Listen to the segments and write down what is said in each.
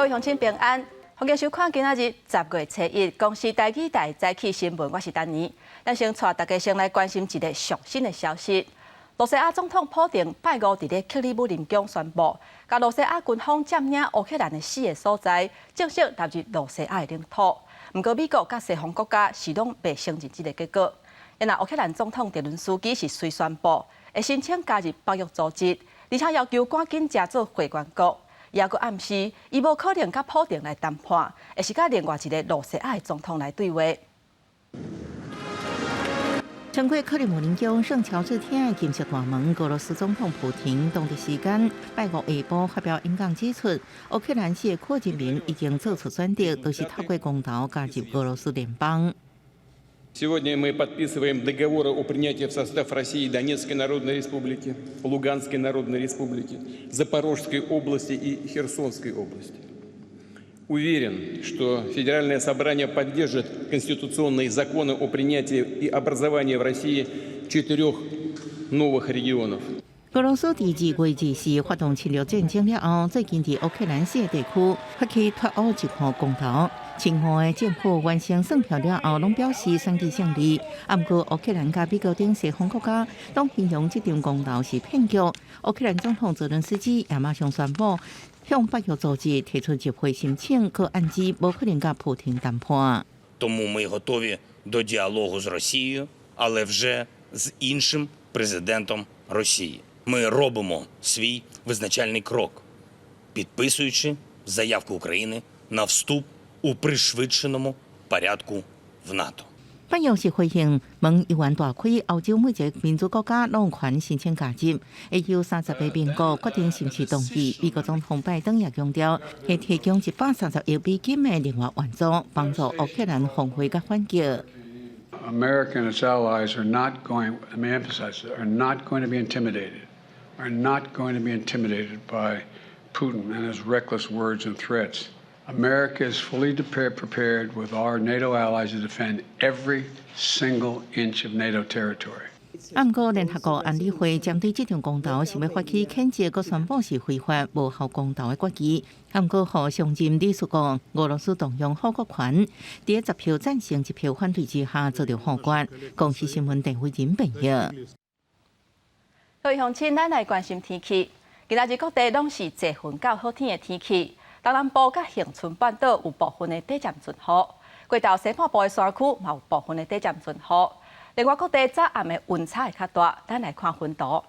各位乡亲平安，欢迎收看今仔日10月初1公视台语台早起新闻，我是丹妮。咱先带大家先来关心一个上新的消息。罗西亚总统普丁拜五伫咧克里姆林宫宣布，甲罗西亚军方占领乌克兰的4个所在，正式纳入罗西亚的领土。不过，美国甲西方国家是拢未承认这个结果。因为乌克兰总统泽伦斯基是虽宣布会申请加入北约组织，而且要求赶紧加做会员国。也佫暗示，伊无可能甲普丁来谈判，而是甲另外一个罗西亚的总统来对话。乘过克里姆林宫圣乔治天的金色大门，俄罗斯总统普廷当地时间拜五下晡发表演讲指出，乌克兰4个人民已经做出选择，都是透过公投加入俄罗斯联邦。Сегодня мы подписываем договоры о принятии в состав России Донецкой Народной Республики, Луганской Народной Республики, Запорожской области и Херсонской области. Уверен, что Федеральное собрание поддержит конституционные законы о принятии и образовании в России 4 новых регионов. 俄罗斯伫2月24发动侵略战争了后，最近伫乌克兰4个地区发起脱欧一项公投。亲俄的政府完成算票了后，拢表示选举胜利。不过，乌克兰甲美国等西方国家拢形容这场公投是骗局。乌克兰总统泽伦斯基也马上宣布，向北约組織提出集會申請，佢暗指無可能甲普廷談判。Тому ми готові до діалогу з Росією, але вже з іншим президентом Росії. Ми робимо свій визначальний крок, підписуючи заявку України на вступ у пришвидшеному порядку в НАТО. 北約是回應問議員大開，歐洲每一個民主國家攏有權申請加入。EU 30個盟國決定是毋是同意。美國總統拜登也強調，會提供130億美金的另外援助，幫助烏克蘭防衛甲反擊。America and its allies are not going, let me emphasize, are not going to be intimidated, are not going to be intimidated by Putin and his reckless words and threats. America is fully prepared with our NATO allies to defend every single inch of NATO territory. 不過，聯合國安理會針對這場公投是要發起譴責，佮宣布是非法無效公投的決議。不過，和上任理事講，俄羅斯動用好國權，在10票贊成1票反對之下做到否決。公視新聞陳慧仁報道。各位鄉親，咱來關心天氣。今仔日各地攏是濟雲較好天的天氣。東南部甲恆春半島有部分的短暫陣雨，過到西半部的山區嘛有部分的短暫陣雨。另外，各地早暗的溫差會較大，咱來看分圖。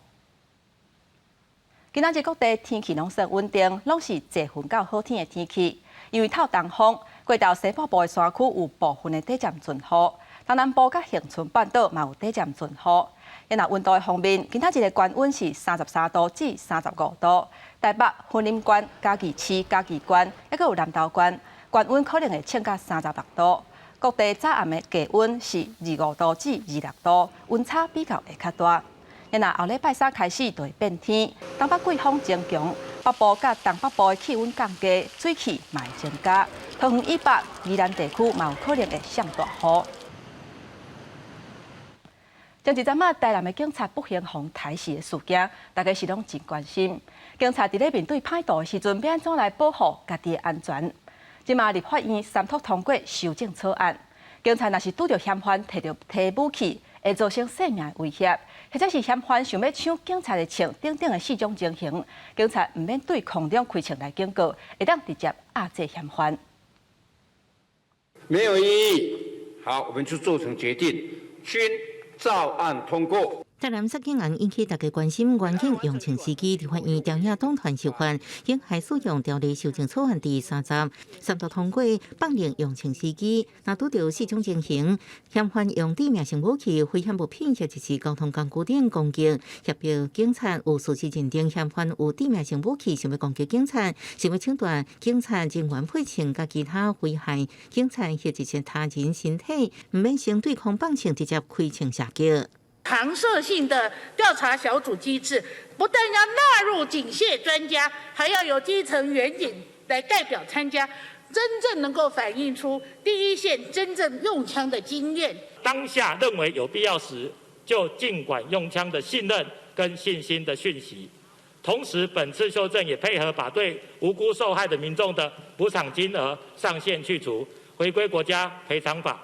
今仔日各地天氣攏算穩定，攏是濟雲較好天的天氣。因為透東風，過到西半部的山區有部分的短暫陣雨，東南部甲恆春半島嘛有短暫陣雨。因那溫度的方面，今仔日的高溫是33度至35度。台北、雲林縣、嘉義市、嘉義縣，還有南投縣，高溫可能會升到36度。各地早暗的低溫是25度至26度，溫差比較會較大。因那後禮拜3開始就會變天，東北季風增強，北部甲東北部的氣溫降低，水汽嘛會增加。桃園以北、宜蘭地區嘛有可能會上大雨。前一陣仔，台南的警察不幸防台視的事件，大家是攏真關心。警察伫咧面對歹徒的時陣，要安怎來保護家己的安全？即馬立法院3讀通過修正草案，警察若是拄着嫌犯提武器，會造成生命的威脅，或者是嫌犯想要搶警察的槍等等的4種情形，警察唔免對空中開槍來警告，會當直接壓制嫌犯。沒有異議，好，我們就做成決定，均照案通過。台南殺警案引起大家關心，員警用槍司機立法院調解黨團修法，應還使用條例修正草案第30，3讀通過，放令用槍司機若拄到4種情形，嫌犯用致命性武器、危險物品或者是交通工具等攻擊，協調警察有事實認定嫌犯有致命性武器想要攻擊警察，想要搶奪警察人員配槍甲其他危害警察或者是他人身體，唔免先對抗放槍直接開槍射擊。常設性的調查小組機制，不但要納入警械專家，還要有基層員警來代表參加，真正能夠反映出第一線真正用槍的經驗。當下認為有必要時，就儘管用槍的信任跟信心的訊息，同时，本次修正也配合把对无辜受害的民众的补偿金额上限去除，回归国家赔偿法。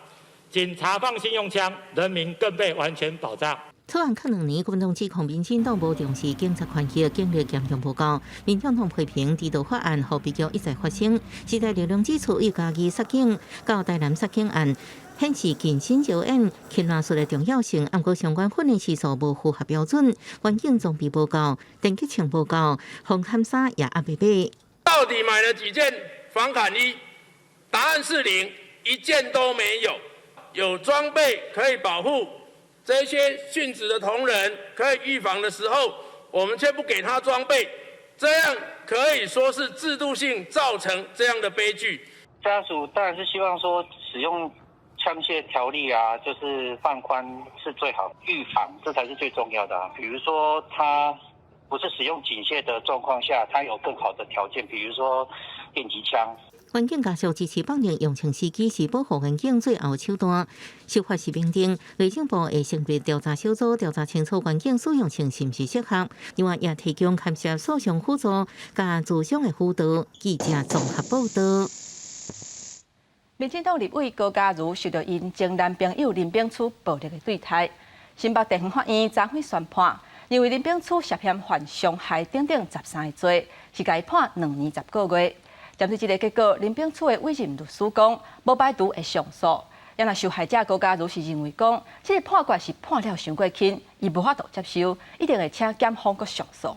仅查放信用枪，人民更被完全保障。草案较2年，国民党指控民进党无重视警察权益，警力严重不够。民进党批评指导法案后比较一再发生。时代力量指出，由家己杀警到台南杀警案，显示近身招演擒拿术的重要性，不过相关训练次数无符合标准，环境装备不够，电击枪不够，防弹衫也还未买。到底买了几件防砍衣？答案是0，一件都没有。有装备可以保护这些殉职的同仁，可以预防的时候，我们却不给他装备，这样可以说是制度性造成这样的悲剧。家属当然是希望说使用枪械条例啊，就是放宽是最好，预防这才是最重要的啊。比如说他不是使用警械的状况下，他有更好的条件，比如说电击枪。环境家属支持放任用枪司机是保护环境最后手段。修法是明定，内政部会成立调查小组调查清楚环境使用性是不是适合，另外也提供牵涉诉讼辅助加自伤的辅导。记者综合报道。民进党立委高嘉瑜受到因前男朋友林炳初暴力的对待，新北地方法院昨晚宣判，因为林炳初涉嫌犯伤害等13个罪，是该判2年10个月。针对这个结果，林炳初的委任律师讲，无排除会上诉。也若受害者高嘉瑜是认为讲，这个判决是判了伤过轻，伊无法度接受，一定会请检方搁上诉。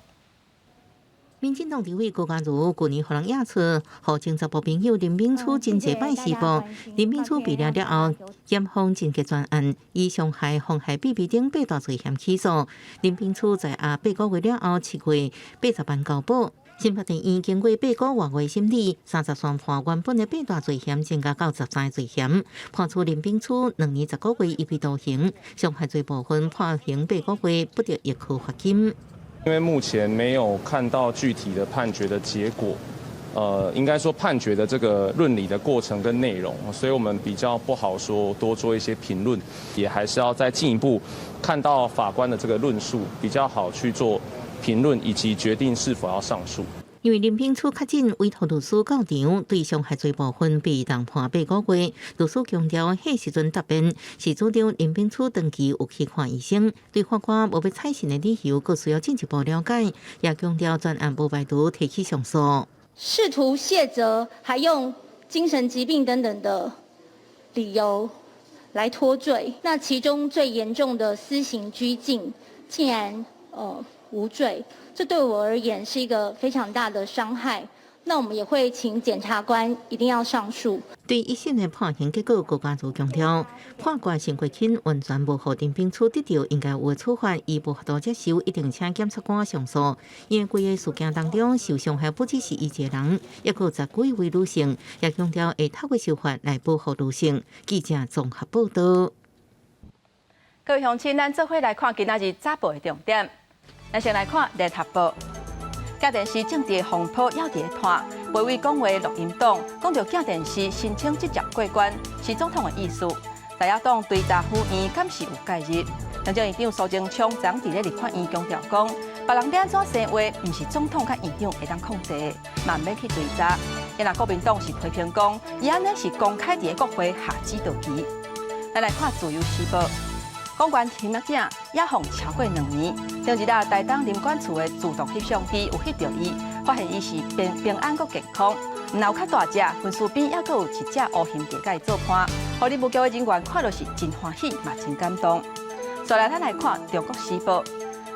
民进党立委高嘉瑜去年互人压出，和警察部朋友林炳初真济摆施暴。林炳初被抓了后，检方侦结专案，以伤害、妨害秘密等8大罪嫌起诉。林炳初在8个月了后7月80万交保。新北地院经过8个多月审理，30宣判原本的8大罪嫌增加到13个罪嫌，判处林炳初2年10个月一批徒刑，伤害罪部分判刑8个月，不得1颗罚金。因为目前没有看到具体的判决的结果，应该说判决的这个论理的过程跟内容，所以我们比较不好说多做一些评论，也还是要再进一步看到法官的这个论述，比较好去做评论以及决定是否要上诉。因为林炳初确诊委托律师到场，对伤害罪部分被当判8个月。律师强调，迄时阵答辩是主张林炳初长期有去看医生，对法官无要采信的理由，佫需要进一步了解。也强调专案无排除提起上诉。试图卸责，还用精神疾病等等的理由来脱罪。那其中最严重的私刑拘禁，竟然无罪，这对我而言是一个非常大的伤害。那我们也会请检察官一定要上诉。对一审的判刑结果，高嘉瑜强调，判决伤过轻，完全无互林炳初得到应该有的处罚，伊无法度接受，一定请检察官上诉。因为规个事件当中受伤害不只是伊一个人，也有10几位女性，也强调会透过司法来保护女性。记者综合报道。各位乡亲，咱做伙来看今仔日早报的重点。咱先来看联合报，假电视政治风波要伫个拖，陪位讲话录音档讲到假电视申请直接过关是总统的意思。大野党对查夫院敢是有介入？行政院长苏贞昌昨伫咧立法院强调讲，别人要安怎生活，毋是总统甲院长会当控制的，慢慢去追查。因若国民党是批评讲，伊安尼是公开伫个国会下指导棋。咱来看自由时报。公关行业者也访超过2年，前日台东林管处的自动翕相机有翕到伊，发现伊是平安佮健康。若有较大只，分数边也佫有一只乌形蝶甲伊做伴，互立务局的人员看到是真欢喜，嘛真感动。再来，咱来看《中国时报》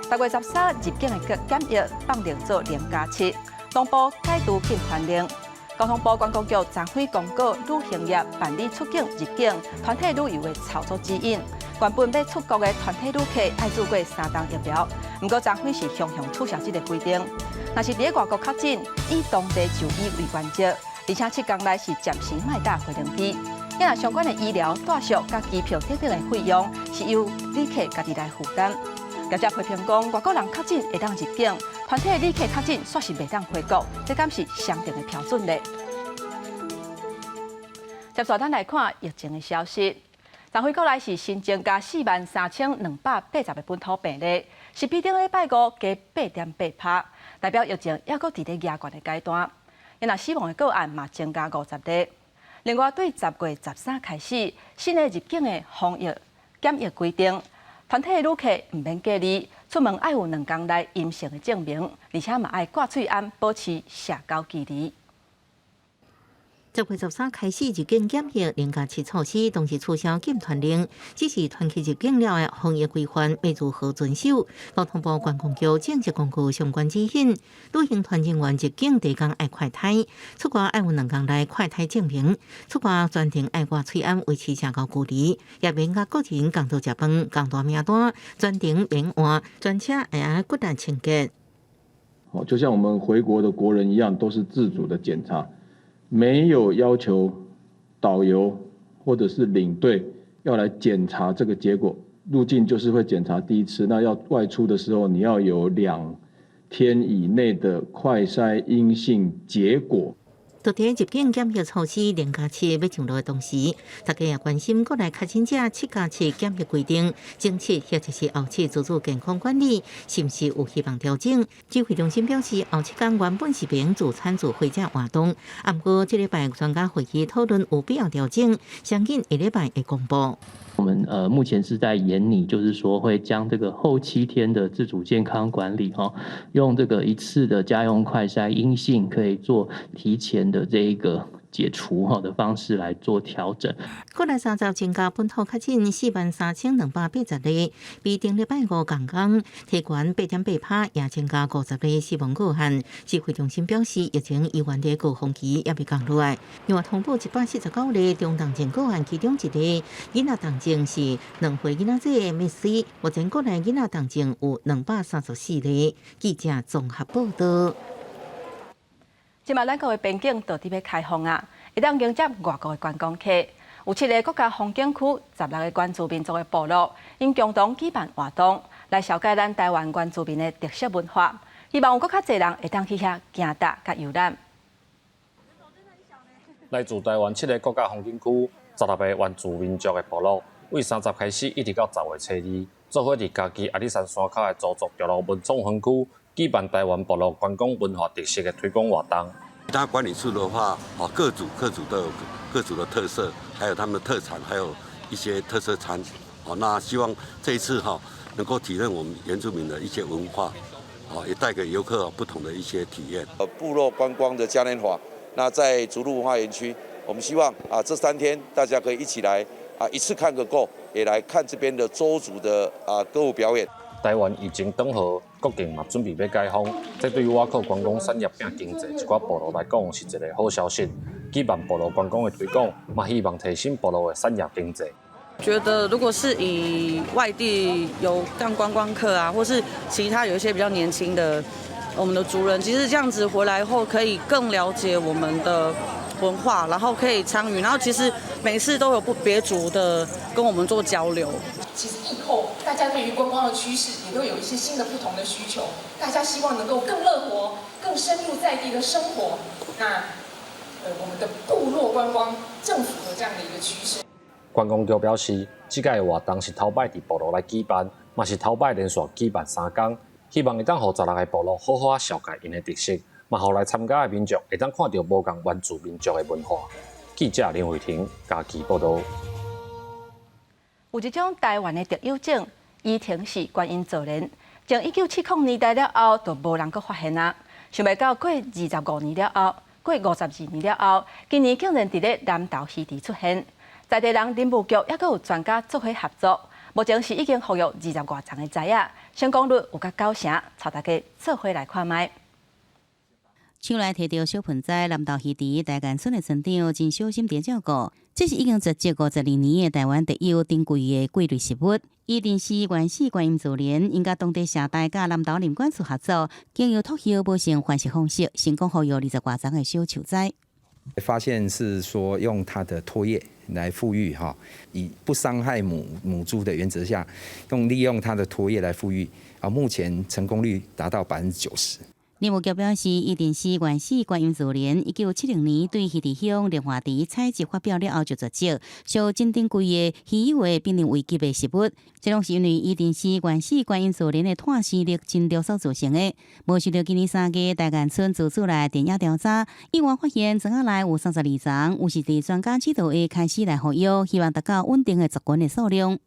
，10月13入境的检疫放定做0+7，东部解除禁团令。交通部观光局昨晚公告旅行业办理出境、入境、团体旅游的操作指引。原本要出国的团体旅客爱做过3档疫苗，不过昨晚是向取消这个规定。若是伫外国确诊，以当地就医为原则，而且7天内是暂时卖搭回程机。因若相关的医疗、住宿、甲机票等等的费用是由旅客家己来负担。业者批评讲，外国人确诊会当入境，团体的旅客确诊却是袂当回国，这敢是相同的标准呢？接下咱来看疫情的消息。昨回国内是新增加43280个本土病例，是比顶礼拜5加8.8%。代表疫情还阁伫咧压悬的阶段。因若死亡的个案嘛增加50例。另外，对10月13开始，新的入境的防疫检疫规定，团体旅客唔免隔离，出门要有2天内阴性的证明，而且嘛要挂喙安，保持社交距离。10月13开始入境检疫连假7措施，同时取消禁团令，只是团期入境了的防疫规范要如何遵守？交通部观光局正式公布相关指引。旅行团人员入境第一天要快筛，出国要有2天内快筛证明，出国专程要挂喙安，维持社交距离，也免甲个人共度食饭、共大名单，专程免换，专车也要骨力清洁。就像我们回国的国人一样，都是自主的检查。没有要求导游或者是领队要来检查这个结果，入境就是会检查第一次，那要外出的时候你要有2天以内的快筛阴性结果。到底入境检疫措施连假7要上路的同时，大家也关心国内确诊者7+7检疫规定，前期或者是后期自主健康管理，是不是有希望调整？指挥中心表示，后7天原本是免自参自会者活动，不过这礼拜专家会议讨论有必要调整，相信下礼拜会公布。我们目前是在研拟，就是说会将这个后7天的自主健康管理用这个一次的家用快筛阴性可以做提前的这一个解除的方式来做调整。国内30增加本土确诊43280例，比顶礼拜5同天提悬8.8%，也增加50例死亡个案。指挥中心表示，疫情依然在高峰期，也未降落来。另外通报149例中重症个案，其中1例囡仔重症是2岁囡仔仔的 Miss， 目前国内囡仔重症有234例。记者综合报道。即马咱国的边境到底要开放啊，会当迎接外国的观光客。有7个国家风景区、16个原住民族的部落，因共同举办活动，来了解咱台湾原住民的特色文化。希望有更较侪人会当去遐行踏甲游览。来自台湾7个国家风景区、16个原住民族的部落，为30开始一直到10月初2，做伙伫家己阿里山山口的祖族条路文创园区举办台湾部落观光文化特色的推广活动。那管理处的话，各组都有各组的特色，还有他们的特产，还有一些特色餐。那希望这一次能够体认我们原住民的一些文化，也带给游客不同的一些体验。部落观光的嘉年华，那在竹鹿文化园区，我们希望这3天大家可以一起来一次看个够，也来看这边的邹族的歌舞表演。台湾疫情缓和，国境嘛准备要解封，这对于外口观光产业变经济一寡部落来讲是一个好消息。举办部落观光的推广，嘛希望提升部落的产业经济。觉得如果是以外地有当观光客啊，或是其他有一些比较年轻的我们的族人，其实这样子回来后可以更了解我们的文化，然后可以参与，然后其实每次都有别族的跟我们做交流。其实以后大家对于观光的趋势也都有一些新的不同的需求，大家希望能够更乐活、更深入在地的生活。那我们的部落观光正符合这样的一个趋势。观光局表示，这届活动是头摆伫部落来举办，嘛是头摆连续举办3天，希望会当互16个部落好好紹介因的特色，嘛互来參加的民族會當看到無同原住民族的文化。記者林慧婷家己報道。有一種台灣的特有種，伊挺是觀音座蓮，從1970年代了後，就無人閣發現啊。想袂到過25年了後，過52年了後，今年竟然伫咧南投溪地出現。在地人林務局也閣有專家做伙合作，目前是已經復育20多層的材啊，成功率有甲9成，帶大家做伙來看賣。手內摕到小盆栽，南投溪地大雁村的村長真小心地照顧。這是已經絕跡52年的台灣特有珍貴的貴類食物。伊定是原始觀音座蓮，因甲當地社大甲南投林管處合作，經由托葉無成繁殖方式，成功復育20多層的小樹栽。發現是說用它的唾液來復育以不傷害母豬的原則下，利用它的唾液來復育，目前成功率達到90%。林务局表示，宜兰市原始观音自然1970年对鱼池乡莲花池采集发表了后就绝迹，小镇顶规个稀有的濒临危急的食物，这拢是因为宜兰市原始观音自然的探视力真弱所造成的。无想到今年3月，大干村做出来田野调查，意外发现庄仔内有32丛，有是伫专家指导下开始来服药，希望达到稳定的族群的数量。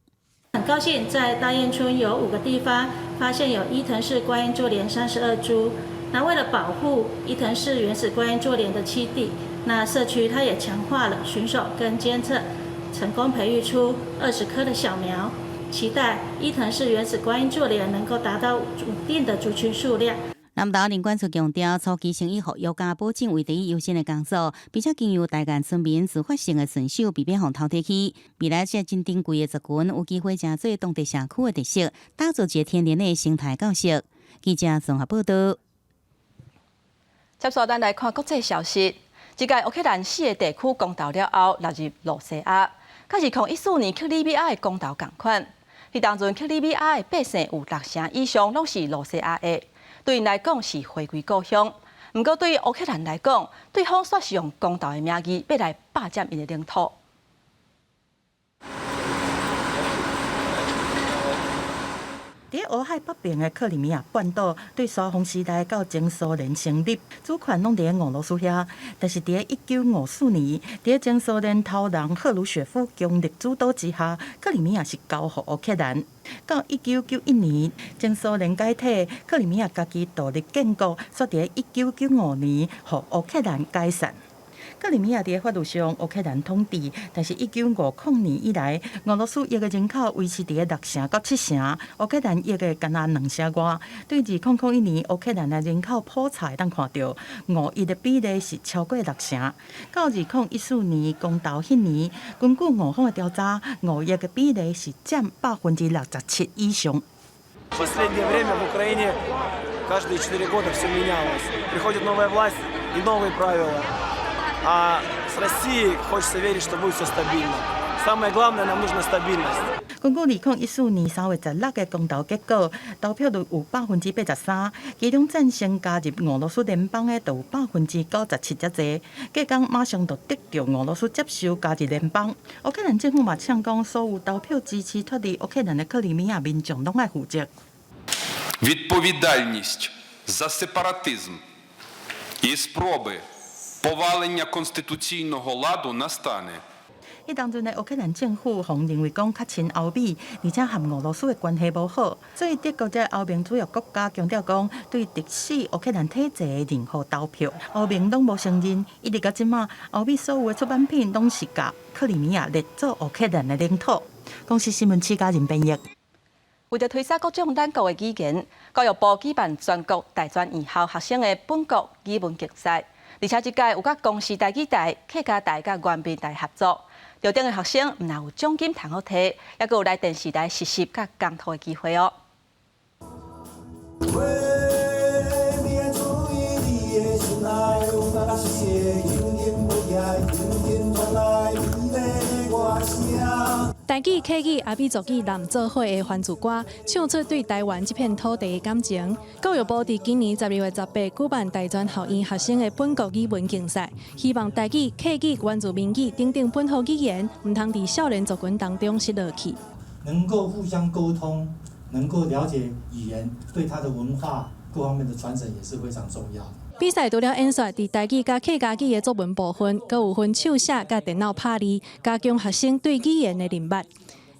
很高兴在大堰村有5个地方发现有伊藤氏观音座莲32株。那为了保护伊藤氏原始观音座莲的栖地，那社区它也强化了巡守跟监测，成功培育出20棵的小苗，期待伊藤氏原始观音座莲能够达到稳定的族群数量。南投林管处强调，初期先以服药加保证为第一优先的工作，并且经由大干村民自发性的顺手，避免互偷摕去。未来这真珍贵的族群有机会加做当地社区的特色，打造一个天然的生态教室。记者综合报道。接续咱来看国际消息，一届乌克兰4个地区公投了后纳入罗西亚，甲2014年克里米亚的公投同款。迄当阵克里米亚的百姓有6成以上拢是罗西亚的，对因来讲是回归故乡。不过对乌克兰来讲，对方却是用公投的名义要来霸占因的领土。伫俄亥北边的克里米亚半岛，对沙皇时代到前苏联成立，主权拢伫俄罗斯遐。但是伫1954年，伫前苏联头人赫鲁雪夫强力主导之下，克里米亚是交予乌克兰。到1991年，前苏联解体，克里米亚家己独立建国，却伫1995年予乌克兰解散。克里米亚伫法律上乌克兰统治，但是1950年以来，俄罗斯约的人口维持伫6成到7成，乌克兰约的干那2成外。对2001年乌克兰的人口普查，当看到5%的比例是超过6成。到2014年公投迄年，根据俄方的调查，5%的比例是占67%以上。Последнее время в Украине каждые 4 года все менялось. Приходит новая власть и новые правила. А с Россией хочется верить, что будет все стабильно. Самое главное, нам нужна стабильность. 根据2014年3月16日公投结果，投票率有83%，其中赞成加入俄罗斯联邦的就有97%才侪，隔天马上就得到俄罗斯接受加入联邦。乌克兰政府嘛呛讲，所有投票支持脱离乌克兰的克里米亚民众拢要负责。Відповідальність за сепаратизм і спроби повалення конституційного ладу настане. 迄当阵的乌克兰政府互认为讲较亲欧美，而且和俄罗斯的关系无好，所以德国这欧盟主要国家强调讲，对敌视乌克兰体制的任何投票，欧盟拢无承认。一直到即马，欧美所有的出版品拢是甲克里米亚列作乌克兰的领土。公司新闻家人编译。为着推广各种咱国的语言，教育部举办全国大专院校学生的本国语文竞赛，而且这届有甲公视台语台、客家台、甲原民台合作。特定的学生唔但有奖金通好摕，也佮有来电视台实习甲工作的机会哦。台语、客语、阿美族语南做伙的番薯歌，唱出对台湾这片土地的感情。教育部伫今年12月18举办大专校院学生的本国语文竞赛，希望台语、客语、原住民语等等本土语言，唔通伫少年族群当中失落去。能够互相沟通，能够了解语言，对他的文化各方面的传承也是非常重要的。比赛除了演说伫台语甲客家语的作文部分，阁有分手写甲电脑拍字，加强学生对语言的认识。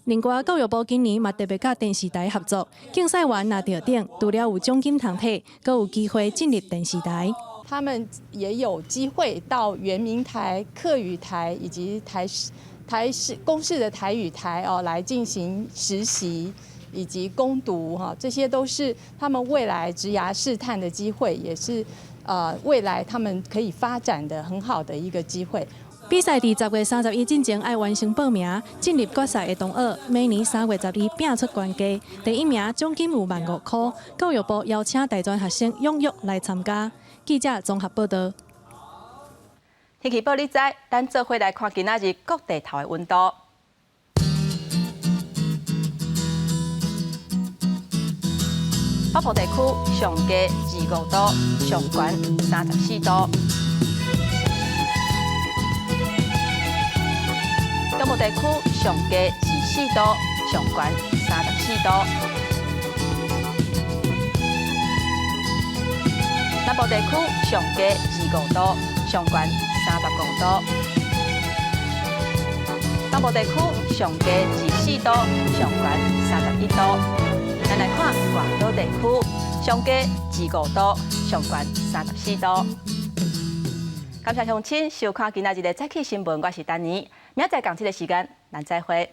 另外，教育部今年嘛特别甲电视台合作，竞赛员拿到奖，除了有奖金通摕，阁有机会进入电视台。他们也有机会到原民台、客语台以及公视的台语台来进行实习以及攻读这些都是他们未来职涯试探的机会，也是未来他们可以发展的很好的一个机会。比赛伫10月31之前要完成报名，进入决赛的同学，每年3月12拼出关家，第一名奖金有15000块。教育部邀请大专学生踊跃来参加。记者综合报道。天气报你知，咱做伙来看今仔日各地头的温度。北部地区上低25度，上悬34度。中部地区上低24度，上悬34度。南部地区上低25度，上悬35度。东部地区上低24度，上悬31度。咱来看外岛地区，上低25度，上悬34度。感谢乡亲收看今仔日的早起新闻，我是丹尼。明仔载同一个时间，咱再会。